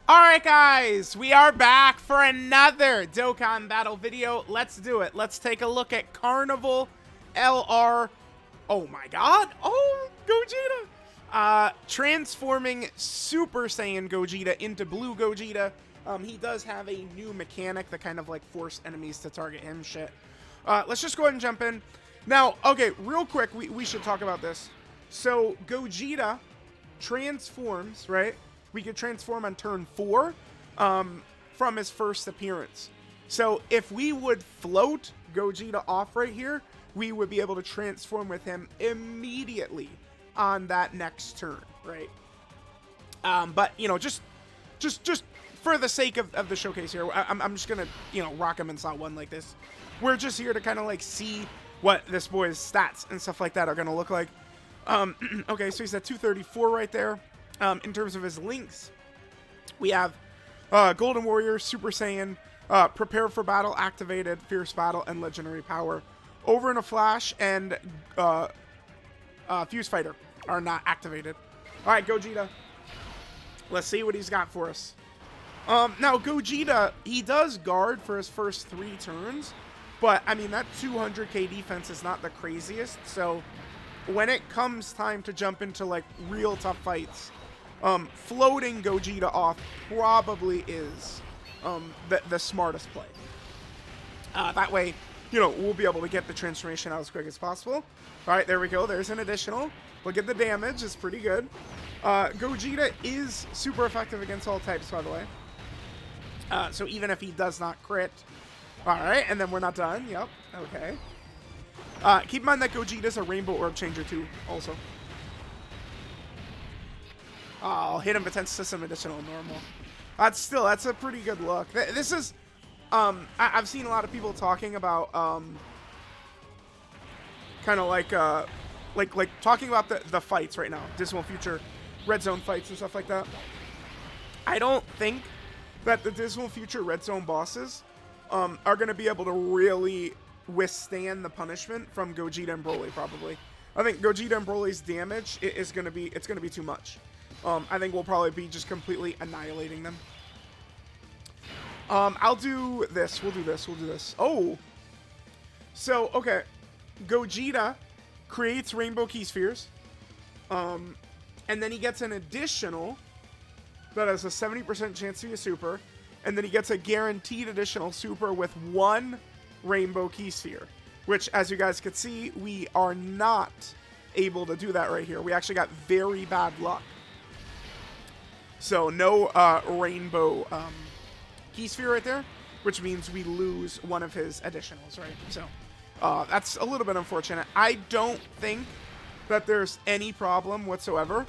Alright guys, we are back for another Dokkan battle video. Let's do it. Let's take a look at Carnival LR. Oh my god. Oh, Gogeta. Transforming Super Saiyan Gogeta into Blue Gogeta. He does have a new mechanic that kind of like force enemies to target him shit. Let's just go ahead and jump in. Now, okay, real quick, we should talk about this. So, Gogeta transforms, right? We could transform on turn 4 from his first appearance. So if we would float Gogeta off right here, we would be able to transform with him immediately on that next turn, right? But, you know, just for the sake of the showcase here, I'm just going to, you know, rock him in slot 1 like this. We're just here to kind of like see what this boy's stats and stuff like that are going to look like. Okay, so he's at 234 right there. In terms of his links, we have Golden Warrior, Super Saiyan, Prepare for Battle, Activated, Fierce Battle, and Legendary Power. Over in a Flash and Fuse Fighter are not activated. Alright, Gogeta. Let's see what he's got for us. Now, Gogeta, he does guard for his first 3 turns, but, I mean, that 200k defense is not the craziest, so when it comes time to jump into, like, real tough fights, floating Gogeta off probably is the smartest play. That way, you know, we'll be able to get the transformation out as quick as possible. All right, there we go. There's an additional. Look at the damage. It's pretty good. Gogeta is super effective against all types, by the way. So even if he does not crit. All right, and then we're not done. Yep. Okay. Keep in mind that Gogeta's a Rainbow Orb Changer, too, also. Oh, hit him potential system additional normal. That's a pretty good look. This is, I've seen a lot of people talking about, kind of like talking about the fights right now. Dismal Future, Red Zone fights and stuff like that. I don't think that the Dismal Future Red Zone bosses, are going to be able to really withstand the punishment from Gogeta and Broly, probably. I think Gogeta and Broly's damage is going to be, it's going to be too much. I think we'll probably be just completely annihilating them. I'll do this. We'll do this. We'll do this. Oh! So, okay. Gogeta creates Rainbow Key Spheres. And then he gets an additional that has a 70% chance to be a super. And then he gets a guaranteed additional super with 1 Rainbow Key Sphere. Which, as you guys can see, we are not able to do that right here. We actually got very bad luck. So no Rainbow Key Sphere right there, which means we lose one of his additionals, right? So that's a little bit unfortunate. I don't think that there's any problem whatsoever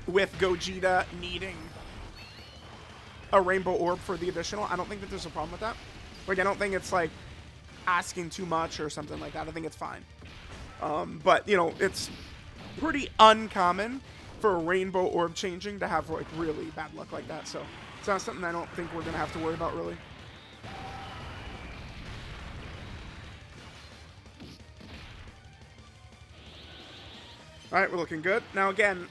with Gogeta needing a Rainbow Orb for the additional. I don't think that there's a problem with that. Like, I don't think it's like asking too much or something like that. I think it's fine. But, you know, it's pretty uncommon for Rainbow Orb changing to have like really bad luck like that, so it's not something I don't think we're gonna have to worry about really. All right, we're looking good. Now again,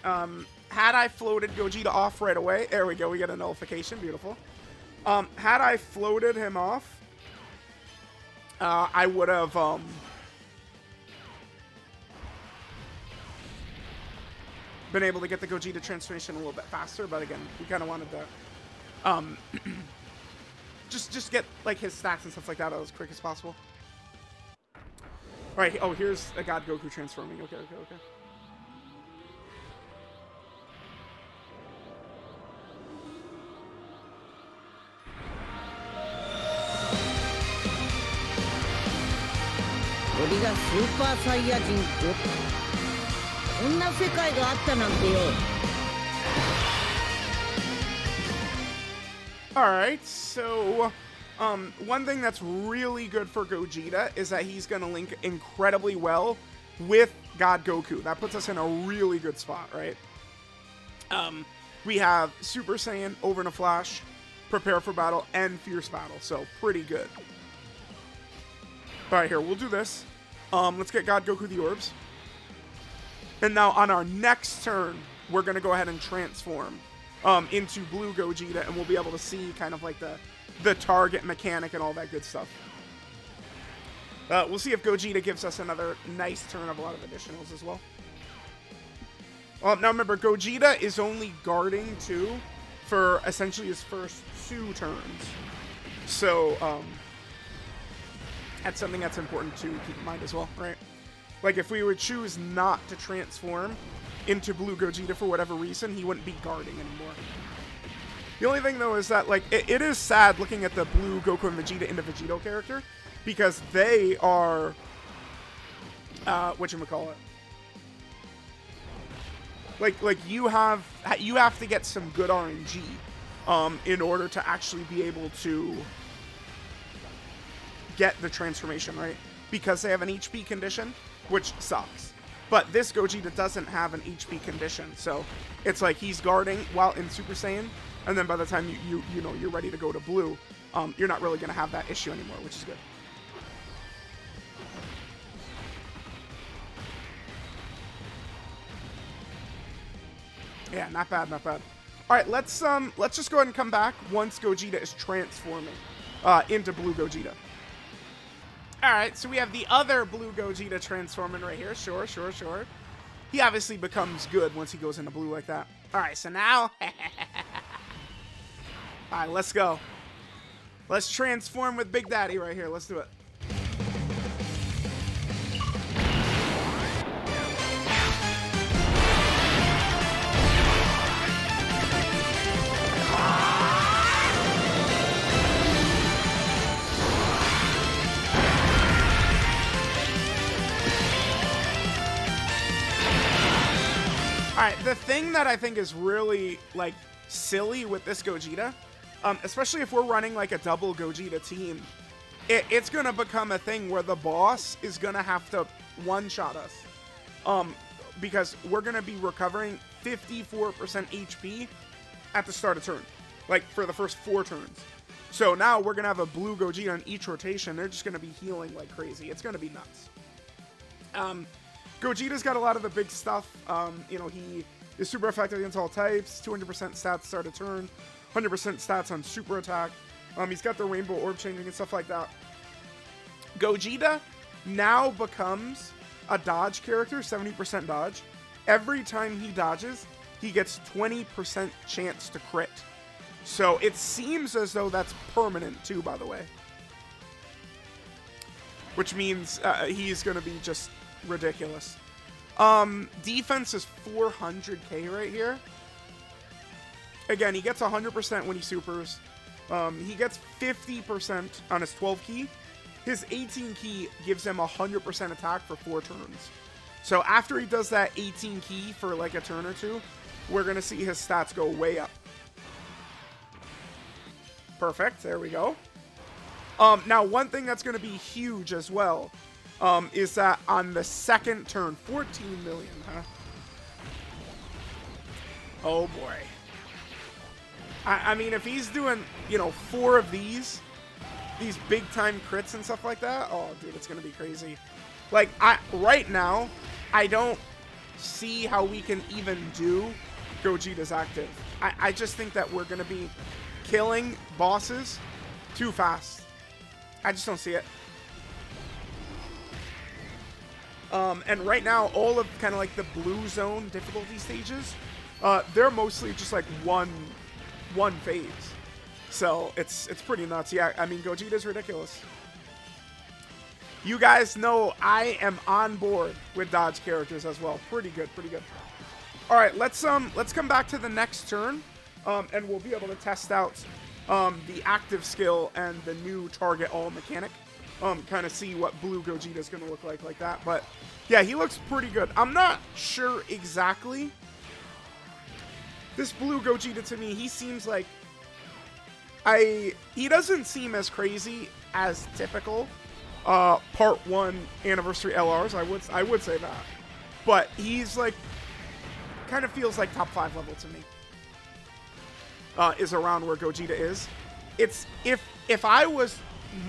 had I floated Gogeta off right away, there we go, we get a nullification, beautiful. Had I floated him off, I would have been able to get the Gogeta transformation a little bit faster, but again, we kind of wanted to just get like his stats and stuff like that out as quick as possible. All right, oh, here's a God Goku transforming. Okay. Alright, so one thing that's really good for Gogeta is that he's going to link incredibly well with God Goku. That puts us in a really good spot, right? We have Super Saiyan, Over in a Flash, Prepare for Battle, and Fierce Battle, so pretty good. Alright, here, we'll do this. Let's get God Goku the orbs. And now on our next turn, we're going to go ahead and transform into Blue Gogeta, and we'll be able to see kind of like the target mechanic and all that good stuff. We'll see if Gogeta gives us another nice turn of a lot of additionals as well. Now remember, Gogeta is only guarding 2 for essentially his first 2 turns. So, that's something that's important to keep in mind as well, right? Like, if we would choose not to transform into Blue Gogeta for whatever reason, he wouldn't be guarding anymore. The only thing, though, is that, like, it is sad looking at the Blue Goku and Vegeta into Vegito character, because they are, whatchamacallit? Like you have to get some good RNG, in order to actually be able to get the transformation, right? Because they have an HP condition, which sucks. But this Gogeta doesn't have an HP condition, so it's like he's guarding while in Super Saiyan, and then by the time you know you're ready to go to Blue, you're not really gonna have that issue anymore, which is good. Yeah, not bad, not bad. All right, let's just go ahead and come back once Gogeta is transforming into Blue Gogeta. All right, so we have the other Blue Gogeta transforming right here. Sure. He obviously becomes good once he goes into blue like that. All right, so now, all right, let's go. Let's transform with Big Daddy right here. Let's do it. Alright, the thing that I think is really, like, silly with this Gogeta, especially if we're running, like, a double Gogeta team, it's gonna become a thing where the boss is gonna have to one-shot us. Because we're gonna be recovering 54% HP at the start of turn. Like, for the first 4 turns. So now we're gonna have a Blue Gogeta on each rotation. They're just gonna be healing like crazy. It's gonna be nuts. Gogeta's got a lot of the big stuff. You know, he is super effective against all types, 200% stats start a turn, 100% stats on super attack. He's got the rainbow orb changing and stuff like that. Gogeta now becomes a dodge character, 70% dodge. Every time he dodges, he gets 20% chance to crit. So it seems as though that's permanent too, by the way. Which means he's going to be just ridiculous. Defense is 400k right here. Again, he gets 100% when he supers. He gets 50% on his 12 key. His 18 key gives him 100% attack for 4 turns. So after he does that 18 key for like a turn or 2, we're going to see his stats go way up. Perfect. There we go. Now, one thing that's going to be huge as well is that on the second turn, 14 million, huh? Oh, boy. I mean, if he's doing, you know, 4 of these big-time crits and stuff like that, oh, dude, it's going to be crazy. Like, right now, I don't see how we can even do Gogeta's active. I just think that we're going to be killing bosses too fast. I just don't see it. And right now, all of kind of like the blue zone difficulty stages, they're mostly just like one phase. So it's pretty nuts. Yeah, I mean, Gogeta's ridiculous. You guys know I am on board with dodge characters as well. Pretty good, pretty good. All right, let's come back to the next turn, and we'll be able to test out the active skill and the new target all mechanic. Kind of see what Blue Gogeta is going to look like that. But yeah, he looks pretty good. I'm not sure exactly. This Blue Gogeta, to me, he seems like he doesn't seem as crazy as typical Part 1 Anniversary LRs. I would say that. But he's like, kind of feels like top 5 level to me. Is around where Gogeta is. It's if I was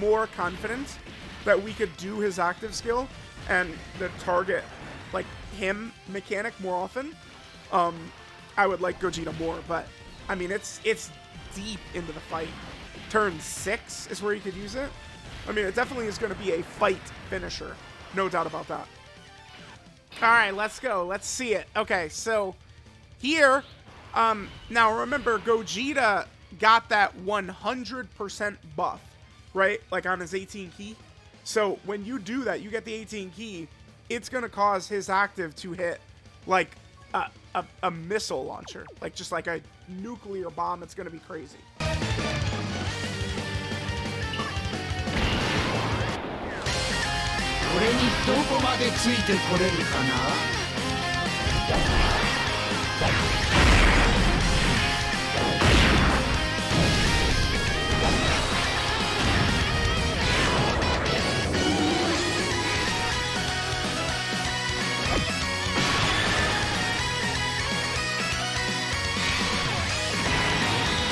more confident that we could do his active skill and the target like him mechanic more often, I would like Gogeta more, but I mean, it's deep into the fight. Turn 6 is where you could use it. I mean, it definitely is going to be a fight finisher. No doubt about that. All right, let's go. Let's see it. Okay, so here, now remember, Gogeta got that 100% buff, right? Like on his 18 key. So when you do that, you get the 18 key, it's going to cause his active to hit like a missile launcher. Like just like a nuclear bomb. It's going to be crazy.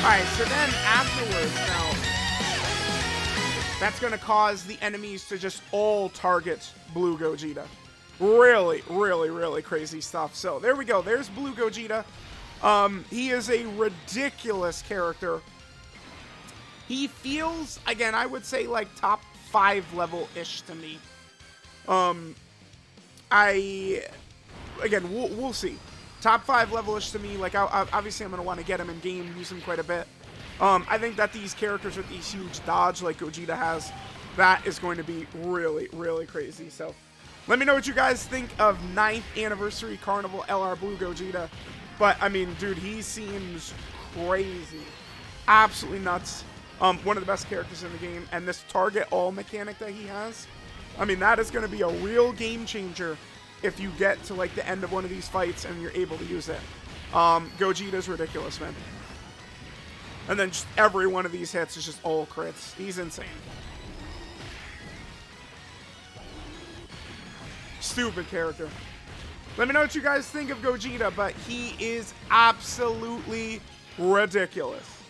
Alright, so then afterwards, now, that's going to cause the enemies to just all target Blue Gogeta. Really, really, really crazy stuff. So there we go. There's Blue Gogeta. He is a ridiculous character. He feels, again, I would say like top 5 level-ish to me. Again, we'll see. Top 5 level-ish to me. Like, obviously, I'm going to want to get him in game, use him quite a bit. I think that these characters with these huge dodge like Gogeta has, that is going to be really, really crazy. So, let me know what you guys think of 9th Anniversary Carnival LR Blue Gogeta. But, I mean, dude, he seems crazy. Absolutely nuts. One of the best characters in the game. And this target all mechanic that he has, I mean, that is going to be a real game changer if you get to like the end of one of these fights and you're able to use it. Gogeta's ridiculous, man. And then just every one of these hits is just all crits. He's insane. Stupid character. Let me know what you guys think of Gogeta, but he is absolutely ridiculous.